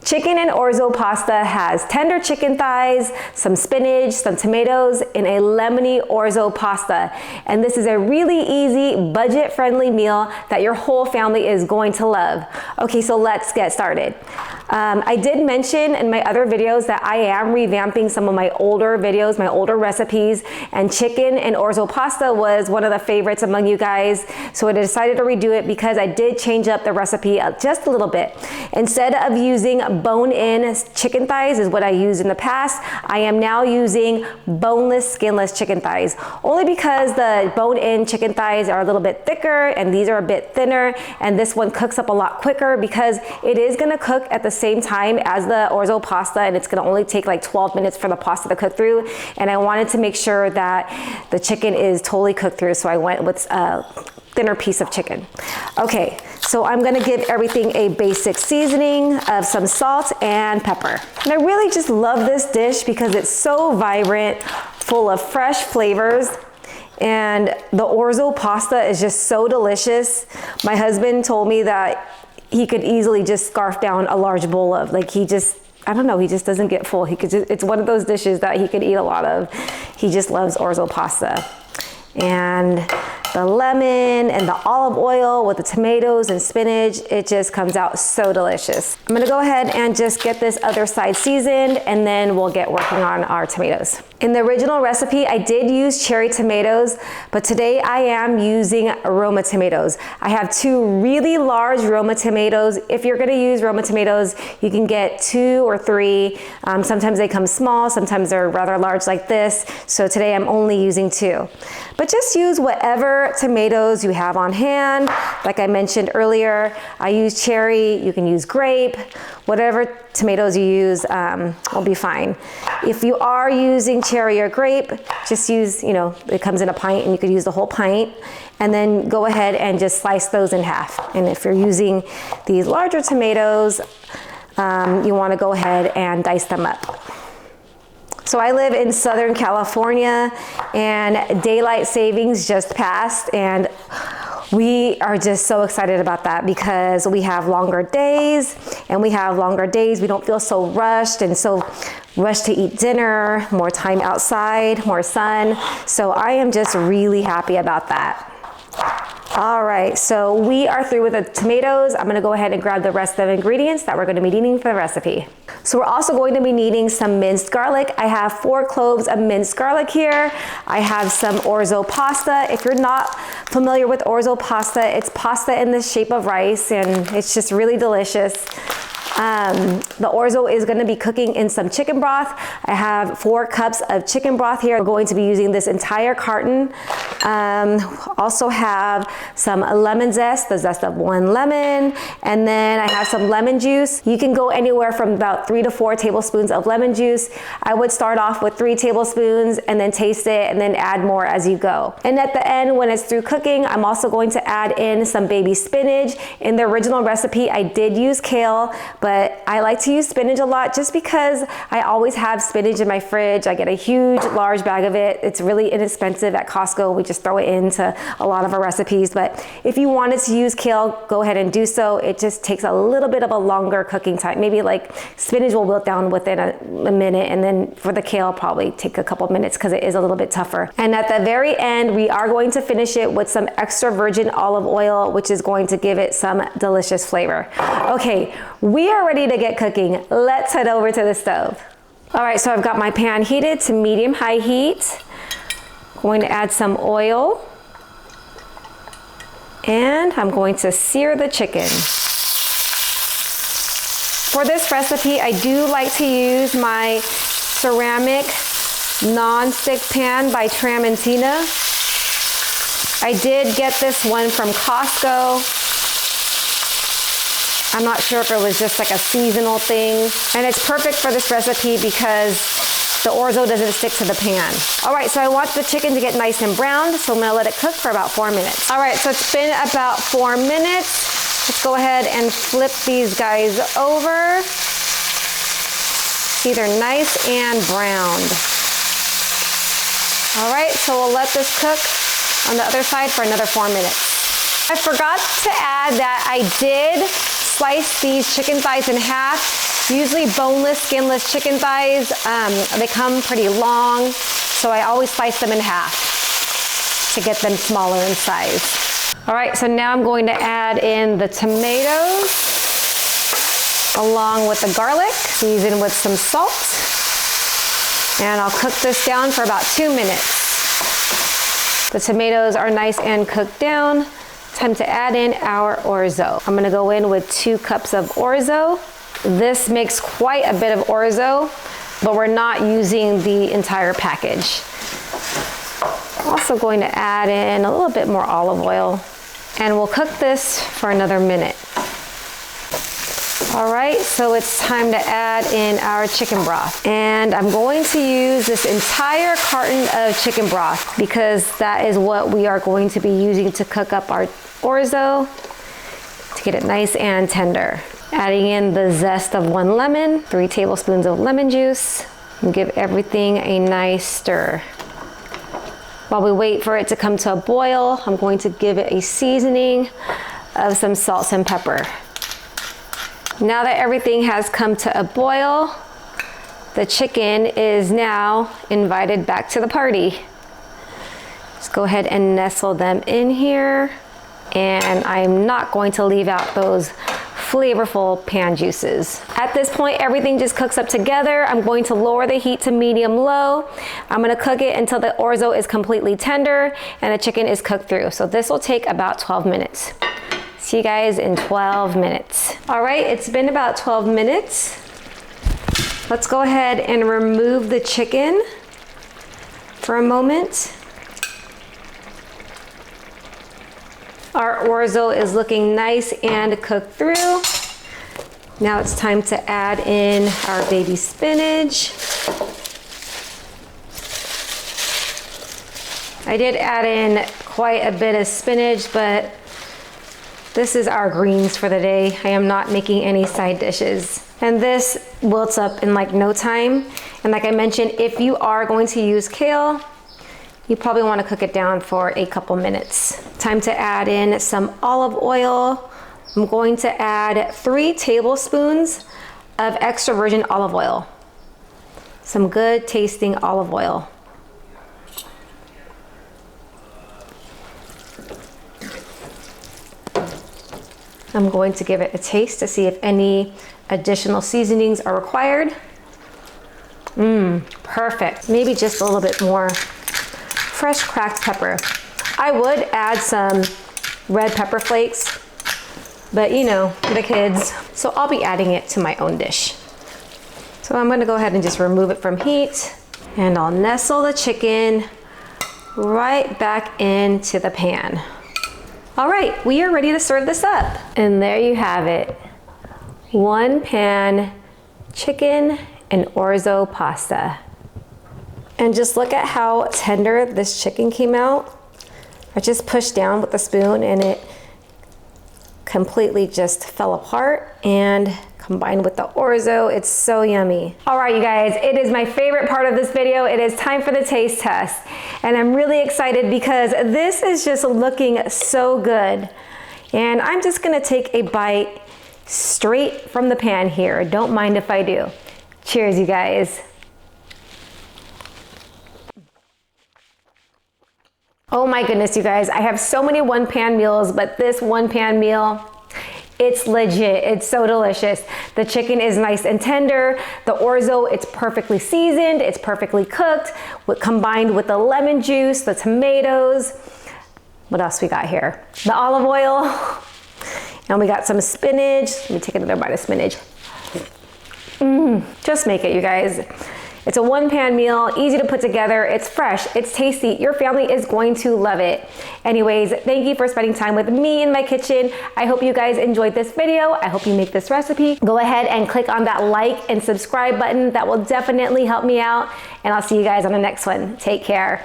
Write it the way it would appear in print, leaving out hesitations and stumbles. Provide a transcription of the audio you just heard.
Chicken and orzo pasta has tender chicken thighs, some spinach, some tomatoes, and a lemony orzo pasta. And this is a really easy, budget-friendly meal that your whole family is going to love. Okay, so let's get started. I did mention in my other videos that I am revamping some of my older videos, my older recipes, and chicken and orzo pasta was one of the favorites among you guys. So I decided to redo it because I did change up the recipe just a little bit. Instead of using bone-in chicken thighs is what I used in the past, I am now using boneless, skinless chicken thighs. Only because the bone-in chicken thighs are a little bit thicker and these are a bit thinner, and this one cooks up a lot quicker because it is gonna cook at the same time as the orzo pasta, and it's gonna only take like 12 minutes for the pasta to cook through. And I wanted to make sure that the chicken is totally cooked through, so I went with a thinner piece of chicken. Okay, so I'm gonna give everything a basic seasoning of some salt and pepper. And I really just love this dish because it's so vibrant, full of fresh flavors. And the orzo pasta is just so delicious. My husband told me that he could easily just scarf down a large bowl of, like, he just, I don't know, he just doesn't get full. He could just, it's one of those dishes that he could eat a lot of. He just loves orzo pasta. And the lemon and the olive oil with the tomatoes and spinach, it just comes out so delicious. I'm gonna go ahead and just get this other side seasoned, and then we'll get working on our tomatoes. In the original recipe, I did use cherry tomatoes, but today I am using Roma tomatoes. I have two really large Roma tomatoes. If you're gonna use Roma tomatoes, you can get 2 or 3. Sometimes they come small, sometimes they're rather large like this. So today I'm only using 2. But just use whatever tomatoes you have on hand. Like I mentioned earlier, I use cherry, you can use grape, whatever tomatoes you use will be fine. If you are using cherry or grape, just use, you know, it comes in a pint and you could use the whole pint, and then go ahead and just slice those in half. And if you're using these larger tomatoes, you wanna go ahead and dice them up. So I live in Southern California, and daylight savings just passed, and we are just so excited about that because we have longer days, and we don't feel so rushed and so rushed to eat dinner, more time outside, more sun. So I am just really happy about that. All right, so we are through with the tomatoes. I'm gonna go ahead and grab the rest of the ingredients that we're gonna be needing for the recipe. So we're also going to be needing some minced garlic. I have 4 cloves of minced garlic here. I have some orzo pasta. If you're not familiar with orzo pasta, it's pasta in the shape of rice, and it's just really delicious. The orzo is going to be cooking in some chicken broth. I have 4 cups of chicken broth here. We're going to be using this entire carton. Also have some lemon zest, the zest of 1 lemon, and then I have some lemon juice. You can go anywhere from about 3 to 4 tablespoons of lemon juice. I would start off with 3 tablespoons and then taste it and then add more as you go. And at the end, when it's through cooking, I'm also going to add in some baby spinach. In the original recipe, I did use kale, but I like to use spinach a lot just because I always have spinach in my fridge. I get a huge, large bag of it. It's really inexpensive at Costco. We just throw it into a lot of our recipes. But if you wanted to use kale, go ahead and do so. It just takes a little bit of a longer cooking time. Maybe like spinach will wilt down within a minute, and then for the kale, probably take a couple minutes because it is a little bit tougher. And at the very end, we are going to finish it with some extra virgin olive oil, which is going to give it some delicious flavor. Okay, we are ready to get cooking. Let's head over to the stove. All right, so I've got my pan heated to medium-high heat. Going to add some oil, and I'm going to sear the chicken. For this recipe, I do like to use my ceramic non-stick pan by Tramontina. I did get this one from Costco. I'm not sure if it was just like a seasonal thing. And it's perfect for this recipe because the orzo doesn't stick to the pan. All right, so I want the chicken to get nice and browned, so I'm gonna let it cook for about 4 minutes. All right, so it's been about 4 minutes. Let's go ahead and flip these guys over. See, they're nice and browned. All right, so we'll let this cook on the other side for another 4 minutes. I forgot to add that I did slice these chicken thighs in half Usually boneless, skinless chicken thighs, they come pretty long, so I always slice them in half to get them smaller in size. All right, so now I'm going to add in the tomatoes along with the garlic, season with some salt, and I'll cook this down for about 2 minutes. The tomatoes are nice and cooked down. Time to add in our orzo. I'm gonna go in with 2 cups of orzo. This makes quite a bit of orzo, but we're not using the entire package. Also going to add in a little bit more olive oil, and we'll cook this for another minute. All right, so it's time to add in our chicken broth. And I'm going to use this entire carton of chicken broth because that is what we are going to be using to cook up our orzo to get it nice and tender. Adding in the zest of 1 lemon, 3 tablespoons of lemon juice, and give everything a nice stir. While we wait for it to come to a boil, I'm going to give it a seasoning of some salt and pepper. Now that everything has come to a boil, the chicken is now invited back to the party. Just go ahead and nestle them in here. And I'm not going to leave out those flavorful pan juices. At this point, everything just cooks up together. I'm going to lower the heat to medium-low. I'm gonna cook it until the orzo is completely tender and the chicken is cooked through. So this will take about 12 minutes. See you guys in 12 minutes. All right, it's been about 12 minutes. Let's go ahead and remove the chicken for a moment. Our orzo is looking nice and cooked through. Now it's time to add in our baby spinach. I did add in quite a bit of spinach, but this is our greens for the day. I am not making any side dishes. And this wilts up in like no time. And like I mentioned, if you are going to use kale, you probably want to cook it down for a couple minutes. Time to add in some olive oil. I'm going to add 3 tablespoons of extra virgin olive oil. Some good tasting olive oil. I'm going to give it a taste to see if any additional seasonings are required. Perfect. Maybe just a little bit more fresh cracked pepper. I would add some red pepper flakes, but you know, the kids. So I'll be adding it to my own dish. So I'm gonna go ahead and just remove it from heat, and I'll nestle the chicken right back into the pan. All right, we are ready to serve this up. And there you have it. 1 pan chicken and orzo pasta. And just look at how tender this chicken came out. I just pushed down with the spoon and it completely just fell apart, and combined with the orzo, it's so yummy. All right, you guys, it is my favorite part of this video. It is time for the taste test. And I'm really excited because this is just looking so good. And I'm just gonna take a bite straight from the pan here. Don't mind if I do. Cheers, you guys. Oh my goodness, you guys, I have so many 1-pan meals, but this 1-pan meal, it's legit. It's so delicious. The chicken is nice and tender. The orzo, it's perfectly seasoned. It's perfectly cooked, combined with the lemon juice, the tomatoes. What else we got here? The olive oil. And we got some spinach. Let me take another bite of spinach. Just make it, you guys. It's a 1-pan meal, easy to put together, it's fresh, it's tasty, your family is going to love it. Anyways, thank you for spending time with me in my kitchen. I hope you guys enjoyed this video. I hope you make this recipe. Go ahead and click on that like and subscribe button. That will definitely help me out. And I'll see you guys on the next one. Take care.